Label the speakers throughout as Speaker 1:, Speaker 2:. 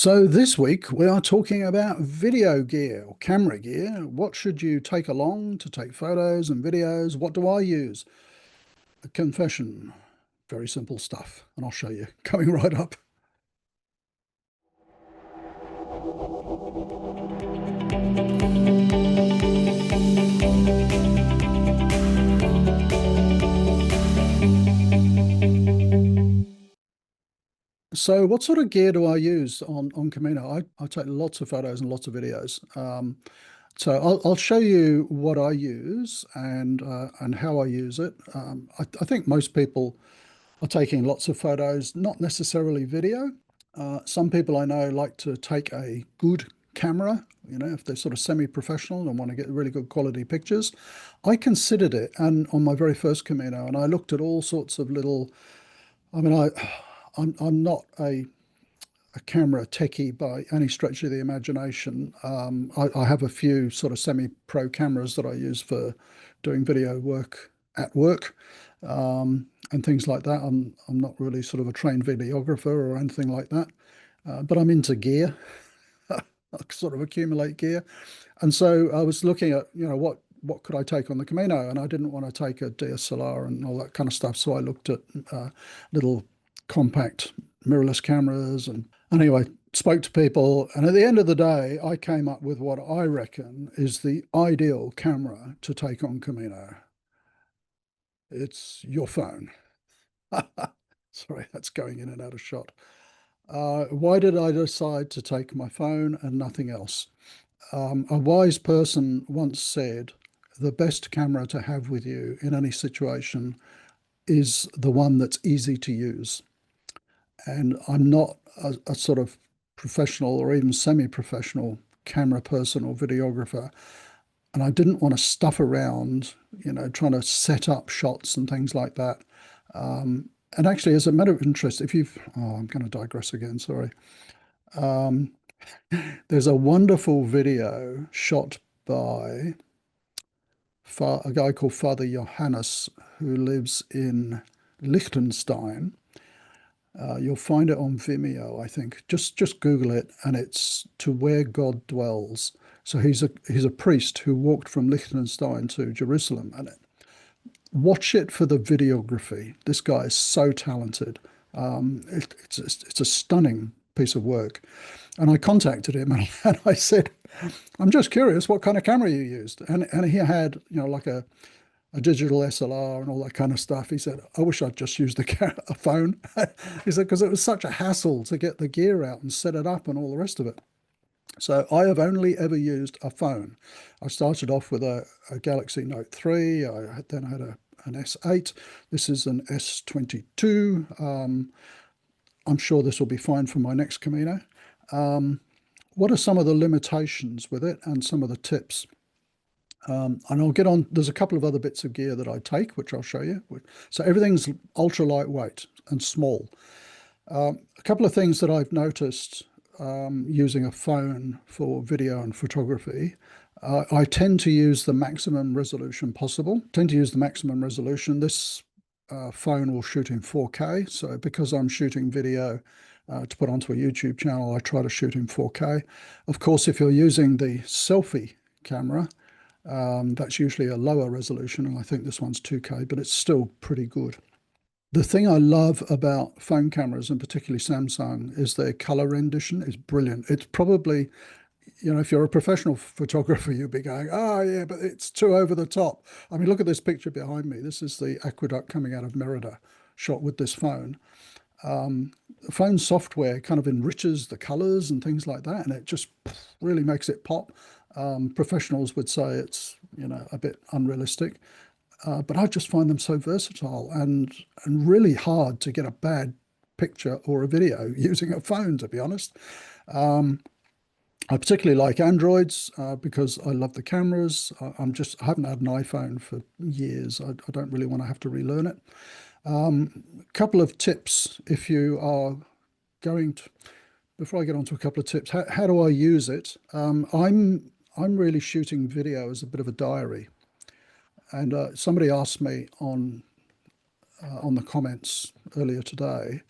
Speaker 1: So this week we are talking about video gear or camera gear. What should you take along to take photos and videos? What do I use? A confession, very simple stuff, and I'll show you coming right up. So what sort of gear do I use on Camino? I take lots of photos and lots of videos. So I'll show you what I use and how I use it. I think most people are taking lots of photos, not necessarily video. Some people I know like to take a good camera, if they're sort of semi-professional and want to get really good quality pictures. I considered it and on my very first Camino, and I looked at all sorts of little, I mean, I'm not a camera techie by any stretch of the imagination. I have a few sort of semi-pro cameras that I use for doing video work at work and things like that. I'm not really sort of a trained videographer or anything like that, but I'm into gear. I sort of accumulate gear, and so I was looking at what could I take on the Camino, and I didn't want to take a DSLR and all that kind of stuff. So I looked at little compact mirrorless cameras and anyway, spoke to people, and at the end of the day, I came up with what I reckon is the ideal camera to take on Camino. It's your phone. Sorry, that's going in and out of shot. Why did I decide to take my phone and nothing else? A wise person once said, the best camera to have with you in any situation is the one that's easy to use. And I'm not a sort of professional or even semi-professional camera person or videographer. And I didn't want to stuff around, trying to set up shots and things like that. And actually, as a matter of interest, I'm going to digress again, sorry. There's a wonderful video shot by a guy called Father Johannes, who lives in Liechtenstein. You'll find it on Vimeo, I think. Just Google it, and it's To Where God Dwells. So he's a priest who walked from Liechtenstein to Jerusalem, and watch it for the videography. This guy is so talented. It's a stunning piece of work. And I contacted him and I said, I'm just curious what kind of camera you used. And he had, like a digital SLR and all that kind of stuff. He said, I wish I'd just used a phone. He said, because it was such a hassle to get the gear out and set it up and all the rest of it. So I have only ever used a phone. I started off with a Galaxy Note 3. Then I had an S8. This is an S22. I'm sure this will be fine for my next Camino. What are some of the limitations with it and some of the tips? And I'll get on, there's a couple of other bits of gear that I take, which I'll show you. So everything's ultra lightweight and small. A couple of things that I've noticed using a phone for video and photography. I tend to use the maximum resolution possible. This phone will shoot in 4K. So because I'm shooting video to put onto a YouTube channel, I try to shoot in 4K. Of course, if you're using the selfie camera, that's usually a lower resolution, and I think this one's 2K, but it's still pretty good. The thing I love about phone cameras, and particularly Samsung, is their color rendition is brilliant. It's probably, if you're a professional photographer, you'd be going, oh yeah, but it's too over the top. I mean, look at this picture behind me. This is the aqueduct coming out of Merida, shot with this phone. The phone software kind of enriches the colors and things like that, and it just really makes it pop. Professionals would say it's, a bit unrealistic. But I just find them so versatile and really hard to get a bad picture or a video using a phone, to be honest. I particularly like Androids because I love the cameras. I haven't had an iPhone for years. I don't really want to have to relearn it. A couple of tips if you are going to, before I get on to a couple of tips, how do I use it? I'm really shooting video as a bit of a diary. And somebody asked me on the comments earlier today,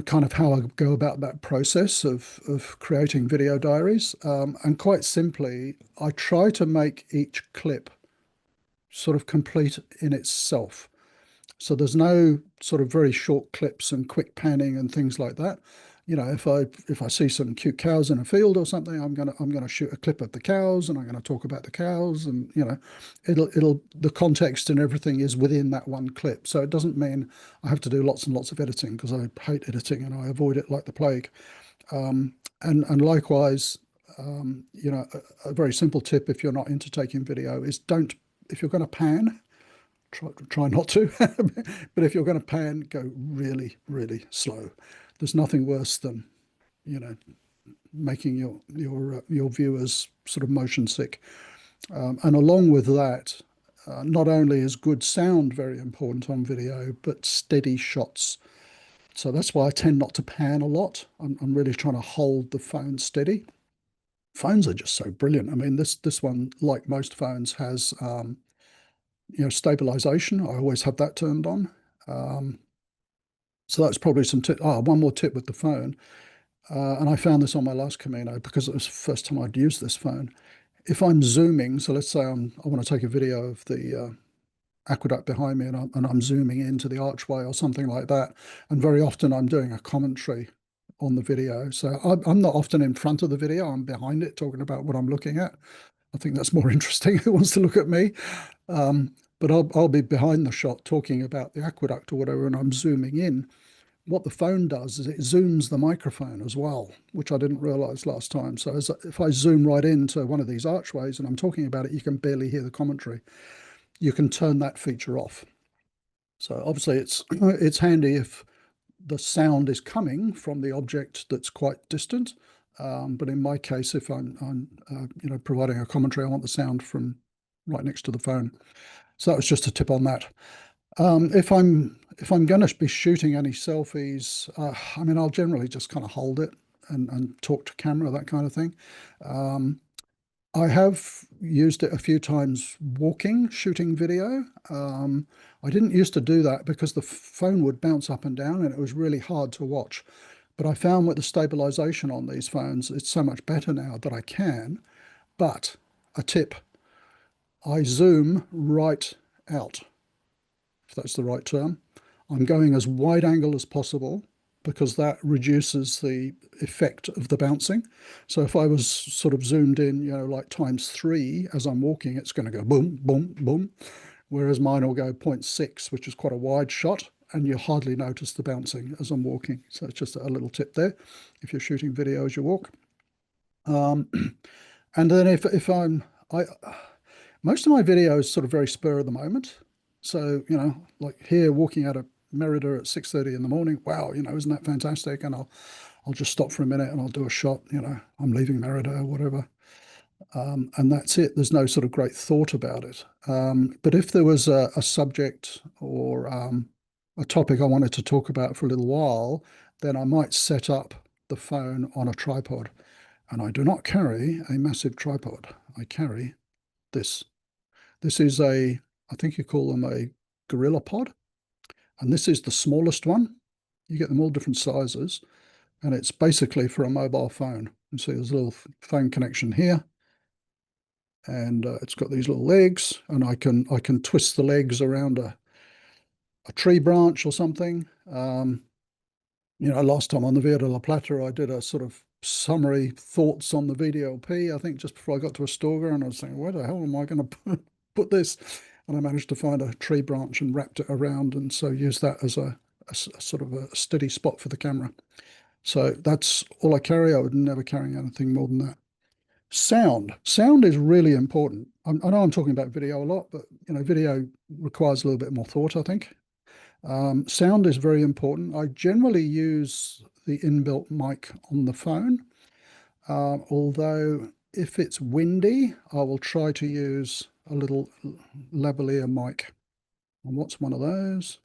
Speaker 1: kind of how I go about that process of creating video diaries. And quite simply, I try to make each clip sort of complete in itself. So there's no sort of very short clips and quick panning and things like that. If I see some cute cows in a field or something, I'm gonna shoot a clip of the cows and I'm gonna talk about the cows, and it'll the context and everything is within that one clip. So it doesn't mean I have to do lots and lots of editing, because I hate editing and I avoid it like the plague. And likewise, a very simple tip if you're not into taking video is don't, if you're going to pan, try not to, but if you're going to pan, go really, really slow. There's nothing worse than, making your viewers sort of motion sick. And along with that, not only is good sound very important on video, but steady shots. So that's why I tend not to pan a lot. I'm really trying to hold the phone steady. Phones are just so brilliant. I mean, this one, like most phones, has stabilization. I always have that turned on. So that's probably some tip. One more tip with the phone. And I found this on my last Camino because it was the first time I'd used this phone. If I'm zooming, so let's say I want to take a video of the aqueduct behind me, and I'm zooming into the archway or something like that. And very often I'm doing a commentary on the video. So I'm not often in front of the video, I'm behind it talking about what I'm looking at. I think that's more interesting. Who wants to look at me? But I'll be behind the shot talking about the aqueduct or whatever, and I'm zooming in. What the phone does is it zooms the microphone as well, which I didn't realize last time. So if I zoom right into one of these archways and I'm talking about it, you can barely hear the commentary. You can turn that feature off. So obviously it's handy if the sound is coming from the object that's quite distant. But in my case, if I'm providing a commentary, I want the sound from right next to the phone. So that was just a tip on that. If I'm going to be shooting any selfies, I mean, I'll generally just kind of hold it and talk to camera, that kind of thing. I have used it a few times walking, shooting video. I didn't used to do that because the phone would bounce up and down and it was really hard to watch. But I found with the stabilization on these phones, it's so much better now that I can. But a tip, I zoom right out, if that's the right term. I'm going as wide angle as possible because that reduces the effect of the bouncing. So if I was sort of zoomed in, like ×3 as I'm walking, it's going to go boom, boom, boom. Whereas mine will go 0.6, which is quite a wide shot, and you hardly notice the bouncing as I'm walking. So it's just a little tip there if you're shooting video as you walk. And then if most of my video is sort of very spur of the moment. So, like here walking out of Merida at 6:30 in the morning. Wow, isn't that fantastic? And I'll just stop for a minute and I'll do a shot, I'm leaving Merida or whatever. And that's it. There's no sort of great thought about it. But if there was a subject or a topic I wanted to talk about for a little while, then I might set up the phone on a tripod. And I do not carry a massive tripod. I carry this. This is I think you call them a gorilla pod. And this is the smallest one. You get them all different sizes. And it's basically for a mobile phone. You see there's a little phone connection here. And it's got these little legs. And I can twist the legs around a tree branch or something. Last time on the Via de la Plata, I did a sort of summary thoughts on the VDLP, I think just before I got to Astorga, and I was thinking, where the hell am I going to put this? And I managed to find a tree branch and wrapped it around, and so use that as a sort of a steady spot for the camera. So that's all I carry. I would never carry anything more than that. Sound is really important. I know I'm talking about video a lot, but video requires a little bit more thought, I think. Sound is very important. I generally use the inbuilt mic on the phone, although if it's windy, I will try to use a little lavalier mic. And what's one of those?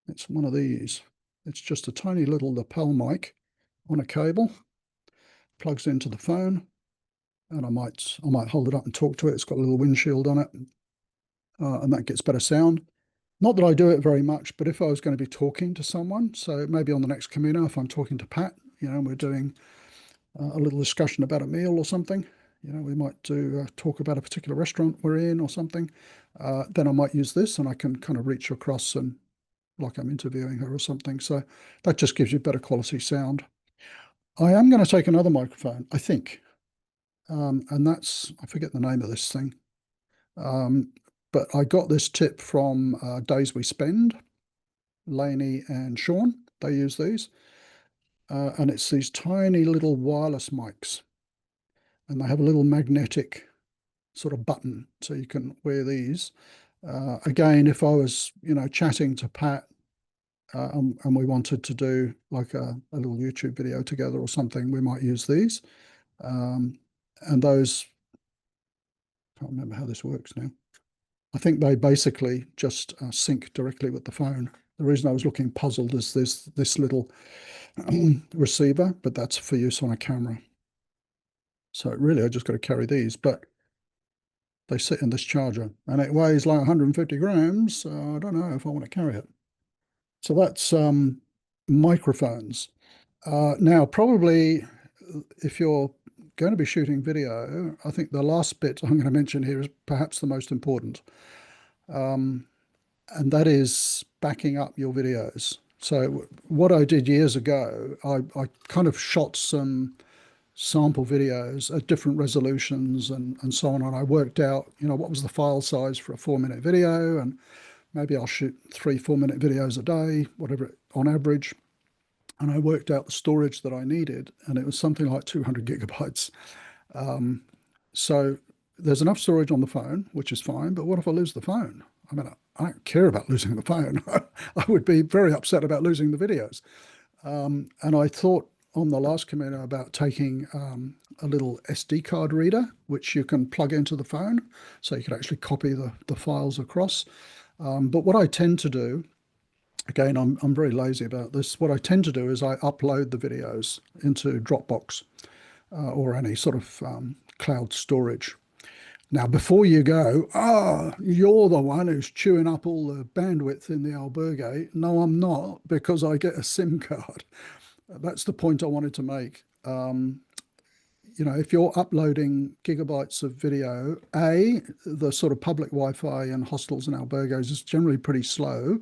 Speaker 1: It's one of these. It's just a tiny little lapel mic on a cable, plugs into the phone, and I might hold it up and talk to it. It's got a little windshield on it, and that gets better sound. Not that I do it very much, but if I was going to be talking to someone, so maybe on the next Camino, if I'm talking to Pat, and we're doing a little discussion about a meal or something, we might do talk about a particular restaurant we're in or something, then I might use this and I can kind of reach across and like I'm interviewing her or something. So that just gives you better quality sound. I am going to take another microphone, I think, and that's, I forget the name of this thing. But I got this tip from Days We Spend, Lainey and Sean. They use these. And it's these tiny little wireless mics. And they have a little magnetic sort of button. So you can wear these. Again, if I was, chatting to Pat and we wanted to do like a little YouTube video together or something, we might use these. And those, I can't remember how this works now. I think they basically just sync directly with the phone. The reason I was looking puzzled is this little receiver, but that's for use on a camera. So really, I just got to carry these, but they sit in this charger and it weighs like 150 grams. So I don't know if I want to carry it. So that's microphones. Now, probably if you're going to be shooting video, I think the last bit I'm going to mention here is perhaps the most important. And that is backing up your videos. So what I did years ago, I kind of shot some sample videos at different resolutions and so on. And I worked out, what was the file size for a 4-minute video, and maybe I'll shoot 3 4-minute videos a day, whatever on average. And I worked out the storage that I needed, and it was something like 200 gigabytes. So there's enough storage on the phone, which is fine. But what if I lose the phone? I mean, I don't care about losing the phone. I would be very upset about losing the videos. And I thought on the last Camino about taking a little SD card reader, which you can plug into the phone, so you can actually copy the files across. But what I tend to do, again, I'm very lazy about this. What I tend to do is I upload the videos into Dropbox or any sort of cloud storage. Now, before you go, you're the one who's chewing up all the bandwidth in the albergue. No, I'm not, because I get a SIM card. That's the point I wanted to make. If you're uploading gigabytes of video, the sort of public Wi-Fi in hostels and albergues is generally pretty slow.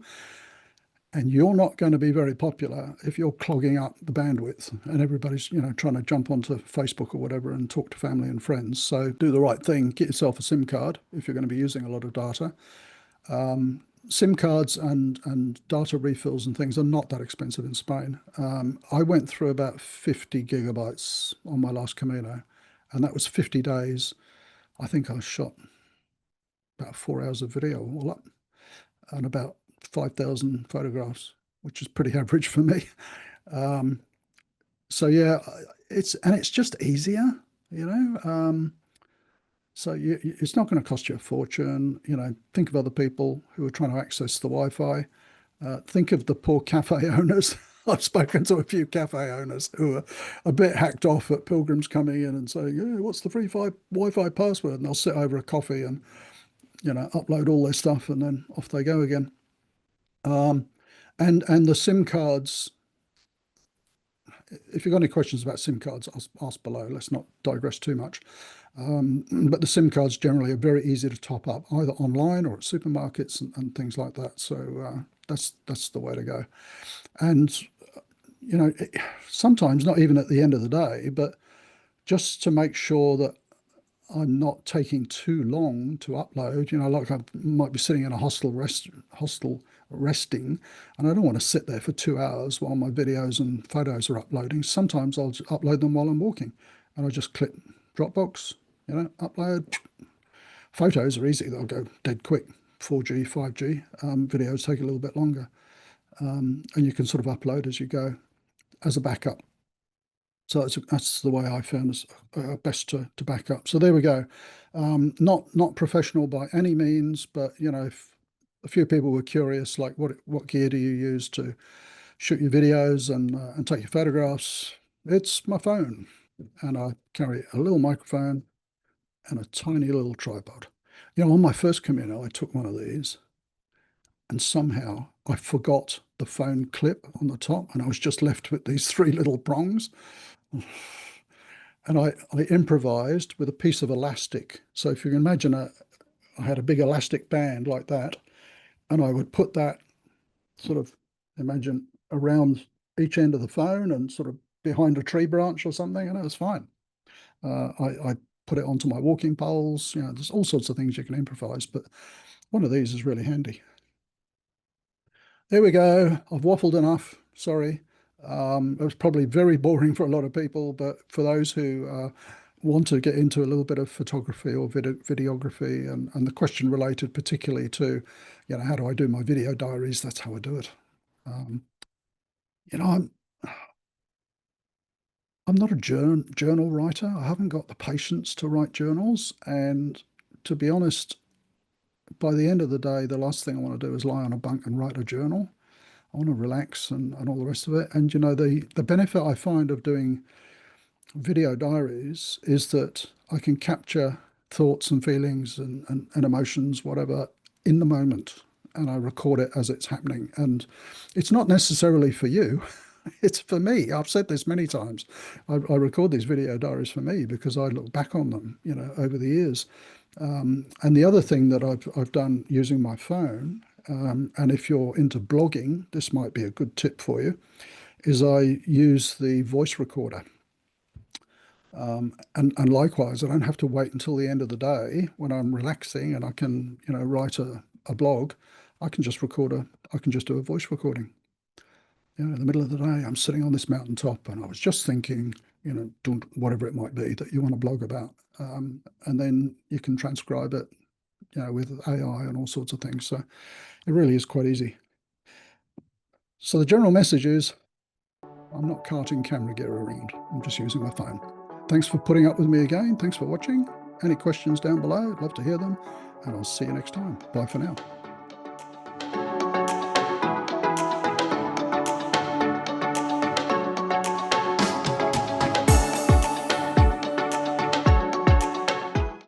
Speaker 1: And you're not going to be very popular if you're clogging up the bandwidth and everybody's, trying to jump onto Facebook or whatever and talk to family and friends. So do the right thing. Get yourself a SIM card if you're going to be using a lot of data. SIM cards and data refills and things are not that expensive in Spain. I went through about 50 gigabytes on my last Camino, and that was 50 days. I think I shot about 4 hours of video all up and about 5,000 photographs, which is pretty average for me. So yeah, it's just easier, so it's not going to cost you a fortune. Think of other people who are trying to access the Wi-Fi. Think of the poor cafe owners. I've spoken to a few cafe owners who are a bit hacked off at Pilgrims coming in and saying, yeah, what's the free Wi-Fi password? And they'll sit over a coffee and, upload all their stuff and then off they go again. And the SIM cards, if you've got any questions about SIM cards, ask below. Let's not digress too much. But the SIM cards generally are very easy to top up, either online or at supermarkets and things like that. So that's the way to go. And sometimes not even at the end of the day, but just to make sure that I'm not taking too long to upload. Like I might be sitting in a hostel resting, and I don't want to sit there for 2 hours while my videos and photos are uploading. Sometimes I'll just upload them while I'm walking, and I just click Dropbox, upload. Photos are easy; they'll go dead quick. 4G, 5G. Videos take a little bit longer, and you can sort of upload as you go as a backup. So that's the way I found is best to back up. So there we go. Not professional by any means, but if a few people were curious, like what gear do you use to shoot your videos and take your photographs? It's my phone, and I carry a little microphone and a tiny little tripod. On my first Camino, I took one of these, and somehow I forgot the phone clip on the top, and I was just left with these three little prongs. And I improvised with a piece of elastic. So if you can imagine, I had a big elastic band like that, and I would put that sort of, imagine, around each end of the phone and sort of behind a tree branch or something, and it was fine. I put it onto my walking poles. There's all sorts of things you can improvise, but one of these is really handy. There we go. I've waffled enough. Sorry. It was probably very boring for a lot of people, but for those who want to get into a little bit of photography or videography, and the question related particularly to, how do I do my video diaries? That's how I do it. Um, you know, I'm not a journal writer. I haven't got the patience to write journals, and to be honest, by the end of the day, the last thing I want to do is lie on a bunk and write a journal. I want to relax and all the rest of it. And the benefit I find of doing video diaries is that I can capture thoughts and feelings and emotions, whatever, in the moment, and I record it as it's happening. And it's not necessarily for you. It's for me. I've said this many times. I record these video diaries for me because I look back on them, over the years. And the other thing that I've done using my phone, and if you're into blogging, this might be a good tip for you, is I use the voice recorder. And likewise, I don't have to wait until the end of the day when I'm relaxing and I can, write a blog. I can just do a voice recording. In the middle of the day, I'm sitting on this mountaintop and I was just thinking, doing whatever it might be that you want to blog about. And then you can transcribe it, with AI and all sorts of things. So it really is quite easy. So the general message is, I'm not carting camera gear around. I'm just using my phone. Thanks for putting up with me again. Thanks for watching. Any questions down below? I'd love to hear them. And I'll see you next time. Bye for now.